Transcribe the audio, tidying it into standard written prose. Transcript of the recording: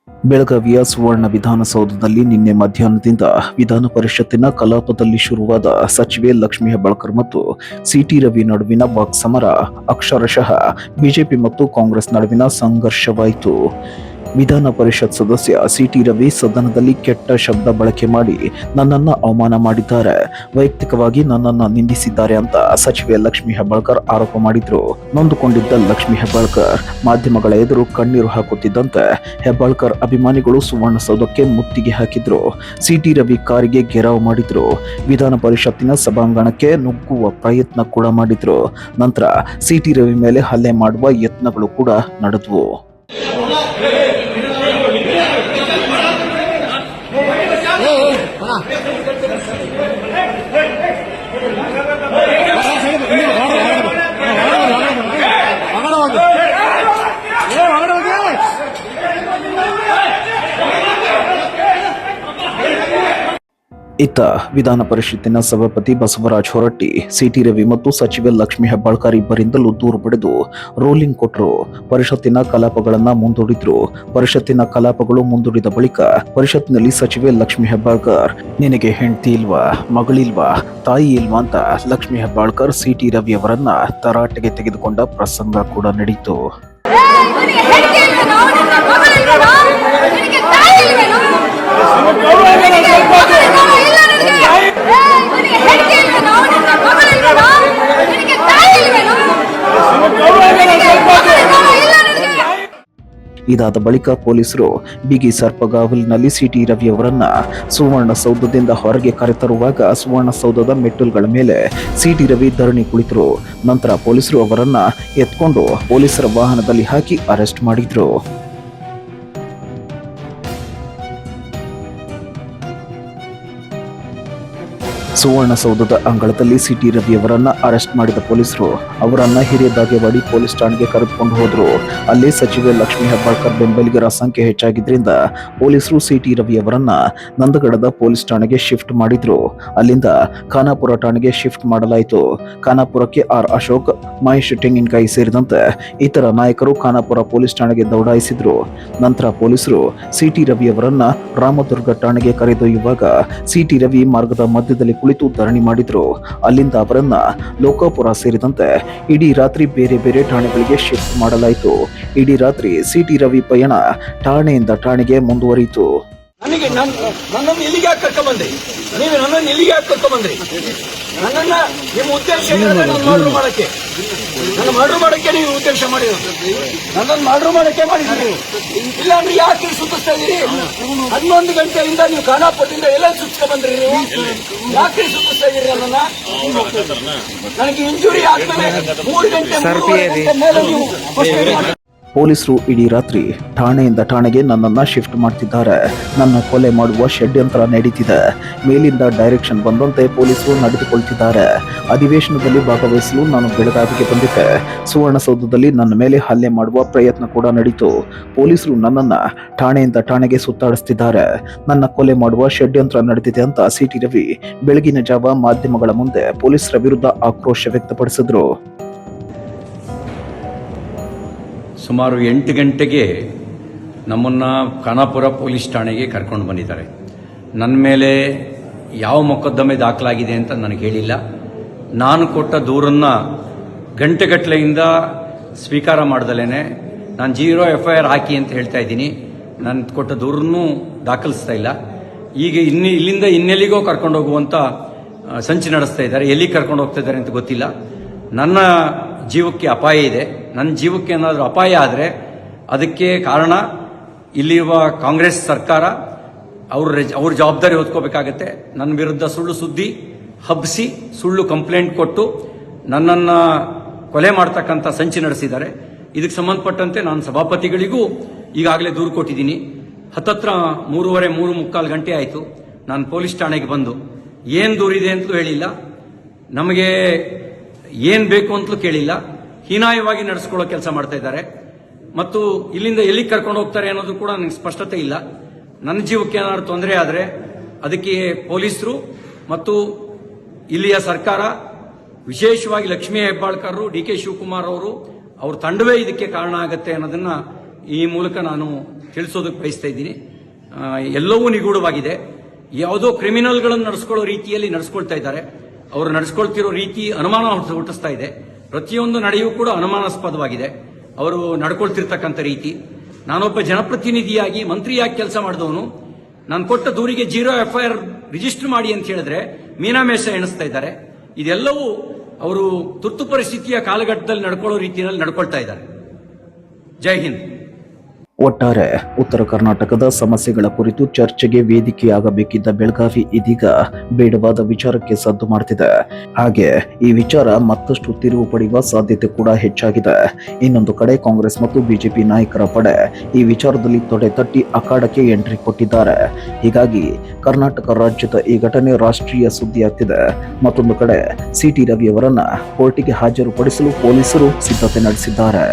ಬೆಳಗಾವಿಯ ಸುವರ್ಣ ವಿಧಾನಸೌಧದಲ್ಲಿ ನಿನ್ನೆ ಮಧ್ಯಾಹ್ನದಿಂದ ವಿಧಾನ ಪರಿಷತ್ತಿನ ಕಲಾಪದಲ್ಲಿ ಶುರುವಾದ ಸಚಿವೆ ಲಕ್ಷ್ಮೀ ಹೆಬ್ಬಾಳ್ಕರ್ ಮತ್ತು ಸಿಟಿ ರವಿ ನಡುವಿನ ವಾಕ್ಸಮರ ಅಕ್ಷರಶಃ ಬಿಜೆಪಿ ಮತ್ತು ಕಾಂಗ್ರೆಸ್ ನಡುವಿನ ಸಂಘರ್ಷವಾಯಿತು. ವಿಧಾನ ಪರಿಷತ್ ಸದಸ್ಯ ಸಿಟಿ ರವಿ ಸದನದಲ್ಲಿ ಕೆಟ್ಟ ಶಬ್ದ ಬಳಕೆ ಮಾಡಿ ನನ್ನನ್ನ ಅವಮಾನ ಮಾಡಿದ್ದಾರೆ, ವೈಯಕ್ತಿಕವಾಗಿ ನನ್ನನ್ನ ನಿಂದಿಸಿದ್ದಾರೆ ಅಂತ ಸಚಿವೆ ಲಕ್ಷ್ಮೀ ಹೆಬ್ಬಾಳ್ಕರ್ ಆರೋಪ ಮಾಡಿದ್ರು. ನೊಂದುಕೊಂಡಿದ್ದ ಲಕ್ಷ್ಮೀ ಹೆಬ್ಬಾಳ್ಕರ್ ಮಾಧ್ಯಮಗಳ ಎದುರು ಕಣ್ಣೀರು ಹಾಕುತ್ತಿದ್ದಂತೆ ಹೆಬ್ಬಾಳ್ಕರ್ ಅಭಿಮಾನಿಗಳು ಸುವರ್ಣಸೌಧಕ್ಕೆ ಮುತ್ತಿಗೆ ಹಾಕಿದ್ರು. ಸಿಟಿ ರವಿ ಕಾರಿಗೆ ಘೆರಾವ್ ಮಾಡಿದ್ರು. ವಿಧಾನ ಪರಿಷತ್ತಿನ ಸಭಾಂಗಣಕ್ಕೆ ನುಗ್ಗುವ ಪ್ರಯತ್ನ ಕೂಡ ಮಾಡಿದ್ರು. ನಂತರ ಸಿಟಿ ರವಿ ಮೇಲೆ ಹಲ್ಲೆ ಮಾಡುವ ಯತ್ನಗಳು ಕೂಡ ನಡೆದವು. ಇತ್ತ ವಿಧಾನ ಪರಿಷತ್ತಿನ ಸಭಾಪತಿ ಬಸವರಾಜ ಹೊರಟ್ಟಿ ಸಿಟಿ ರವಿ ಮತ್ತು ಸಚಿವೆ ಲಕ್ಷ್ಮೀ ಹೆಬ್ಬಾಳ್ಕರ್ ಇಬ್ಬರಿಂದಲೂ ದೂರು ಪಡೆದು ರೋಲಿಂಗ್ ಕೊಟ್ಟರು. ಪರಿಷತ್ತಿನ ಕಲಾಪಗಳನ್ನ ಮುಂದೂಡಿದ್ರು. ಪರಿಷತ್ತಿನ ಕಲಾಪಗಳು ಮುಂದೂಡಿದ ಬಳಿಕ ಪರಿಷತ್ತಿನಲ್ಲಿ ಸಚಿವೆ ಲಕ್ಷ್ಮೀ ಹೆಬ್ಬಾಳ್ಕರ್, ನಿನಗೆ ಹೆಂಡತಿ ಇಲ್ವಾ, ಮಗಳಿಲ್ವಾ, ತಾಯಿ ಇಲ್ವಾ ಅಂತ ಲಕ್ಷ್ಮೀ ಹೆಬ್ಬಾಳ್ಕರ್ ಸಿಟಿ ರವಿ ಅವರನ್ನ ತರಾಟೆಗೆ ತೆಗೆದುಕೊಂಡ ಪ್ರಸಂಗ ಕೂಡ ನಡೆಯಿತು. ಇದಾದ ಬಳಿಕ ಪೊಲೀಸರು ಬಿಗಿ ಸರ್ಪಗಾವಲಿನಲ್ಲಿ ಸಿಟಿ ರವಿ ಅವರನ್ನ ಸುವರ್ಣಸೌಧದಿಂದ ಹೊರಗೆ ಕರೆತರುವಾಗ ಸುವರ್ಣಸೌಧದ ಮೆಟ್ಟಲುಗಳ ಮೇಲೆ ಸಿಟಿ ರವಿ ಧರಣಿ ಕುಳಿತರು. ನಂತರ ಪೊಲೀಸರು ಅವರನ್ನ ಎತ್ಕೊಂಡು ಪೊಲೀಸರ ವಾಹನದಲ್ಲಿ ಹಾಕಿ ಅರೆಸ್ಟ್ ಮಾಡಿದ್ರು. ಸುವರ್ಣಸೌಧದ ಅಂಗಳದಲ್ಲಿ ಸಿಟಿ ರವಿ ಅವರನ್ನ ಅರೆಸ್ಟ್ ಮಾಡಿದ ಪೊಲೀಸರು ಅವರನ್ನ ಹಿರಿಯಬಾಗೇವಾಡಿ ಪೊಲೀಸ್ ಠಾಣೆಗೆ ಕರೆದುಕೊಂಡು ಹೋದ್ರು. ಅಲ್ಲಿ ಸಚಿವೆ ಲಕ್ಷ್ಮೀ ಹೆಬ್ಬಾಳ್ಕರ್ ಬೆಂಬಲಿಗರ ಸಂಖ್ಯೆ ಹೆಚ್ಚಾಗಿದ್ರಿಂದ ಪೊಲೀಸರು ಸಿಟಿ ರವಿ ಅವರನ್ನ ನಂದಗಡದ ಪೊಲೀಸ್ ಠಾಣೆಗೆ ಶಿಫ್ಟ್ ಮಾಡಿದ್ರು. ಅಲ್ಲಿಂದ ಖಾನಾಪುರ ಠಾಣೆಗೆ ಶಿಫ್ಟ್ ಮಾಡಲಾಯಿತು. ಖಾನಾಪುರಕ್ಕೆ ಆರ್ ಅಶೋಕ್, ಮಹೇಶ್ ತೆಂಗಿನಕಾಯಿ ಸೇರಿದಂತೆ ಇತರ ನಾಯಕರು ಖಾನಾಪುರ ಪೊಲೀಸ್ ಠಾಣೆಗೆ ದೌಡಾಯಿಸಿದ್ರು. ನಂತರ ಪೊಲೀಸರು ಸಿಟಿ ರವಿ ಅವರನ್ನ ರಾಮದುರ್ಗ ಠಾಣೆಗೆ ಕರೆದೊಯ್ಯುವಾಗ ಸಿಟಿ ರವಿ ಮಾರ್ಗದ ಮಧ್ಯದಲ್ಲಿ ಕುಳಿತು ಧರಣಿ ಮಾಡಿದ್ರು. ಅಲ್ಲಿಂದ ಅವರನ್ನ ಲೋಕಾಪುರ ಸೇರಿದಂತೆ ಇಡೀ ರಾತ್ರಿ ಬೇರೆ ಬೇರೆ ಠಾಣೆಗಳಿಗೆ ಶಿಫ್ಟ್ ಮಾಡಲಾಯಿತು. ಇಡೀ ರಾತ್ರಿ ಸಿಟಿ ರವಿ ಪಯಣ ಠಾಣೆಯಿಂದ ಠಾಣೆಗೆ ಮುಂದುವರಿಯಿತು. ನನ್ನನ್ನು ಇಲ್ಲಿಗೆ ಯಾಕೆ ಕರ್ಕೊಂಡ್ಬಂದ್ರಿ? ನೀವು ನನ್ನನ್ನು ಇಲ್ಲಿಗೆ ಯಾಕೆ ಕರ್ಕೊಂಡ್ಬಂದ್ರಿ? ನನ್ನನ್ನ ನಿಮ್ಮ ಉದ್ದೇಶ ನನ್ನ ಮರ್ಡರ್ ಮಾಡಕ್ಕೆ ನೀವು ಉದ್ದೇಶ ಮಾಡಿರೋದು. ನನ್ನನ್ನು ಮರ್ಡರ್ ಮಾಡಕ್ಕೆ ಮಾಡಿದ್ರಿ. ಇಲ್ಲ ಅಂದ್ರೆ ಯಾಕೆ ಸುತ್ತಿಸ್ತಾ ಇದೀರಿ? 11 ಗಂಟೆಯಿಂದ ನೀವು ಖಾನಾಪುರದಿಂದ ಎಲ್ಲ ಸುತ್ತಿಸ್ಕೊಂಡ್ ಬಂದ್ರಿ. ನೀವು ಯಾಕೆ ಸುತ್ತಿಸ್ತಾ ಇದೀರಿ ನನ್ನನ್ನ? ನನಗೆ ಇಂಜುರಿ ಆದ್ಮೇಲೆ 3 ಗಂಟೆ ಮೇಲೆ ನೀವು ಪೊಲೀಸರು ಇಡೀ ರಾತ್ರಿ ಠಾಣೆಯಿಂದ ಠಾಣೆಗೆ ನನ್ನನ್ನ ಶಿಫ್ಟ್ ಮಾಡ್ತಿದ್ದಾರೆ. ನನ್ನ ಕೊಲೆ ಮಾಡುವ ಷಡ್ಯಂತ್ರ ನಡೀತಿದೆ. ಮೇಲಿಂದ ಡೈರೆಕ್ಷನ್ ಬಂದಂತೆ ಪೊಲೀಸರು ನಡೆದುಕೊಳ್ತಿದ್ದಾರೆ. ಅಧಿವೇಶನದಲ್ಲಿ ಭಾಗವಹಿಸಲು ನಾನು ಬೆಳಗಾವಿಗೆ ಬಂದಿದ್ದೆ. ಸುವರ್ಣಸೌಧದಲ್ಲಿ ನನ್ನ ಮೇಲೆ ಹಲ್ಲೆ ಮಾಡುವ ಪ್ರಯತ್ನ ಕೂಡ ನಡೀತು. ಪೊಲೀಸರು ನನ್ನನ್ನ ಠಾಣೆಯಿಂದ ಠಾಣೆಗೆ ಸುತ್ತಾಡಿಸ್ತಿದ್ದಾರೆ. ನನ್ನ ಕೊಲೆ ಮಾಡುವ ಷಡ್ಯಂತ್ರ ನಡೆದಿದೆ ಅಂತ ಸಿಟಿ ರವಿ ಬೆಳಗಿನ ಜಾವ ಮಾಧ್ಯಮಗಳ ಮುಂದೆ ಪೊಲೀಸರ ವಿರುದ್ಧ ಆಕ್ರೋಶ ವ್ಯಕ್ತಪಡಿಸಿದ್ರು. ಸುಮಾರು 8 ಗಂಟೆಗೆ ನಮ್ಮನ್ನು ಖಾನಾಪುರ ಪೊಲೀಸ್ ಠಾಣೆಗೆ ಕರ್ಕೊಂಡು ಬಂದಿದ್ದಾರೆ. ನನ್ನ ಮೇಲೆ ಯಾವ ಮೊಕದ್ದಮೆ ದಾಖಲಾಗಿದೆ ಅಂತ ನನಗೆ ಹೇಳಿಲ್ಲ. ನಾನು ಕೊಟ್ಟ ದೂರನ್ನು ಗಂಟೆಗಟ್ಟಲೆಯಿಂದ ಸ್ವೀಕಾರ ಮಾಡ್ದಲೇನೆ ನಾನು 0 FIR ಹಾಕಿ ಅಂತ ಹೇಳ್ತಾ ಇದ್ದೀನಿ. ನಾನು ಕೊಟ್ಟ ದೂರನ್ನು ದಾಖಲಿಸ್ತಾ ಇಲ್ಲ. ಈಗ ಇಲ್ಲಿಂದ ಇನ್ನೆಲ್ಲಿಗೋ ಕರ್ಕೊಂಡು ಹೋಗುವಂಥ ಸಂಚು ನಡೆಸ್ತಾ ಇದ್ದಾರೆ. ಎಲ್ಲಿಗೆ ಕರ್ಕೊಂಡು ಹೋಗ್ತಾ ಇದ್ದಾರೆ ಅಂತ ಗೊತ್ತಿಲ್ಲ. ನನ್ನ ಜೀವಕ್ಕೆ ಅಪಾಯ ಇದೆ. ನನ್ನ ಜೀವಕ್ಕೆ ಏನಾದರೂ ಅಪಾಯ ಆದರೆ ಅದಕ್ಕೆ ಕಾರಣ ಇಲ್ಲಿರುವ ಕಾಂಗ್ರೆಸ್ ಸರ್ಕಾರ. ಅವ್ರ ಜವಾಬ್ದಾರಿ ಹೊತ್ಕೋಬೇಕಾಗತ್ತೆ. ನನ್ನ ವಿರುದ್ಧ ಸುಳ್ಳು ಸುದ್ದಿ ಹಬ್ಬಿಸಿ ಸುಳ್ಳು ಕಂಪ್ಲೇಂಟ್ ಕೊಟ್ಟು ನನ್ನನ್ನು ಕೊಲೆ ಮಾಡ್ತಕ್ಕಂಥ ಸಂಚು ನಡೆಸಿದ್ದಾರೆ. ಇದಕ್ಕೆ ಸಂಬಂಧಪಟ್ಟಂತೆ ನಾನು ಸಭಾಪತಿಗಳಿಗೂ ಈಗಾಗಲೇ ದೂರು ಕೊಟ್ಟಿದ್ದೀನಿ. ಹತ್ತತ್ರ 3:45 ಗಂಟೆ ಆಯಿತು ನಾನು ಪೊಲೀಸ್ ಠಾಣೆಗೆ ಬಂದು. ಏನು ದೂರಿದೆ ಅಂತಲೂ ಹೇಳಿಲ್ಲ, ನಮಗೆ ಏನು ಬೇಕು ಅಂತಲೂ ಕೇಳಿಲ್ಲ. ಹೀನಾಯವಾಗಿ ನಡೆಸ್ಕೊಳ್ಳೋ ಕೆಲಸ ಮಾಡ್ತಾ ಇದ್ದಾರೆ. ಮತ್ತು ಇಲ್ಲಿಂದ ಎಲ್ಲಿಗೆ ಕರ್ಕೊಂಡು ಹೋಗ್ತಾರೆ ಅನ್ನೋದು ಕೂಡ ನನಗೆ ಸ್ಪಷ್ಟತೆ ಇಲ್ಲ. ನನ್ನ ಜೀವಕ್ಕೆ ಏನಾದ್ರು ತೊಂದರೆ ಆದರೆ ಅದಕ್ಕೆ ಪೊಲೀಸರು ಮತ್ತು ಇಲ್ಲಿಯ ಸರ್ಕಾರ, ವಿಶೇಷವಾಗಿ ಲಕ್ಷ್ಮೀ ಹೆಬ್ಬಾಳ್ಕರ್, DK ಶಿವಕುಮಾರ್ ಅವರು, ಅವ್ರ ತಂಡವೇ ಇದಕ್ಕೆ ಕಾರಣ ಆಗುತ್ತೆ ಅನ್ನೋದನ್ನ ಈ ಮೂಲಕ ನಾನು ತಿಳಿಸೋದಕ್ಕೆ ಬಯಸ್ತಾ ಇದ್ದೀನಿ. ಎಲ್ಲವೂ ನಿಗೂಢವಾಗಿದೆ. ಯಾವುದೋ ಕ್ರಿಮಿನಲ್ಗಳನ್ನು ನಡೆಸ್ಕೊಳ್ಳೋ ರೀತಿಯಲ್ಲಿ ನಡೆಸ್ಕೊಳ್ತಾ ಇದ್ದಾರೆ. ಅವರು ನಡೆಸ್ಕೊಳ್ತಿರೋ ರೀತಿ ಅನುಮಾನ ಹುಟ್ಟಿಸ್ತಾ ಇದೆ. ಪ್ರತಿಯೊಂದು ನಡೆಯೂ ಕೂಡ ಅನುಮಾನಾಸ್ಪದವಾಗಿದೆ ಅವರು ನಡ್ಕೊಳ್ತಿರ್ತಕ್ಕಂಥ ರೀತಿ. ನಾನೊಬ್ಬ ಜನಪ್ರತಿನಿಧಿಯಾಗಿ ಮಂತ್ರಿಯಾಗಿ ಕೆಲಸ ಮಾಡಿದವನು, ನಾನು ಕೊಟ್ಟ ದೂರಿಗೆ 0 FIR ರಿಜಿಸ್ಟರ್ ಮಾಡಿ ಅಂತ ಹೇಳಿದ್ರೆ ಮೀನಾಮೇಷ ಎಣಿಸ್ತಾ ಇದ್ದಾರೆ. ಇದೆಲ್ಲವೂ ಅವರು ತುರ್ತು ಪರಿಸ್ಥಿತಿಯ ಕಾಲಘಟ್ಟದಲ್ಲಿ ನಡ್ಕೊಳ್ಳೋ ರೀತಿಯಲ್ಲಿ ನಡ್ಕೊಳ್ತಾ ಇದ್ದಾರೆ. ಜೈ ಹಿಂದ್. ಒಟ್ಟಾರೆ ಉತ್ತರ ಕರ್ನಾಟಕದ ಸಮಸ್ಯೆಗಳ ಕುರಿತು ಚರ್ಚೆಗೆ ವೇದಿಕೆಯಾಗಬೇಕಿದ್ದ ಬೆಳಗಾವಿ ಇದೀಗ ಬೇಡವಾದ ವಿಚಾರಕ್ಕೆ ಸದ್ದು ಮಾಡ್ತಿದೆ. ಹಾಗೆ ಈ ವಿಚಾರ ಮತ್ತಷ್ಟು ತಿರುವು ಪಡೆಯುವ ಸಾಧ್ಯತೆ ಕೂಡ ಹೆಚ್ಚಾಗಿದೆ. ಇನ್ನೊಂದು ಕಡೆ ಕಾಂಗ್ರೆಸ್ ಮತ್ತು ಬಿಜೆಪಿ ನಾಯಕರ ಪಡೆ ಈ ವಿಚಾರದಲ್ಲಿ ತೊಡೆ ತಟ್ಟಿ ಅಖಾಡಕ್ಕೆ ಎಂಟ್ರಿ ಕೊಟ್ಟಿದ್ದಾರೆ. ಹೀಗಾಗಿ ಕರ್ನಾಟಕ ರಾಜ್ಯದ ಈ ಘಟನೆ ರಾಷ್ಟ್ರೀಯ ಸುದ್ದಿಯಾಗ್ತಿದೆ. ಮತ್ತೊಂದು ಕಡೆ ಸಿಟಿ ರವಿ ಅವರನ್ನ ಕೋರ್ಟಿಗೆ ಹಾಜರುಪಡಿಸಲು ಪೊಲೀಸರು ಸಿದ್ಧತೆ ನಡೆಸಿದ್ದಾರೆ.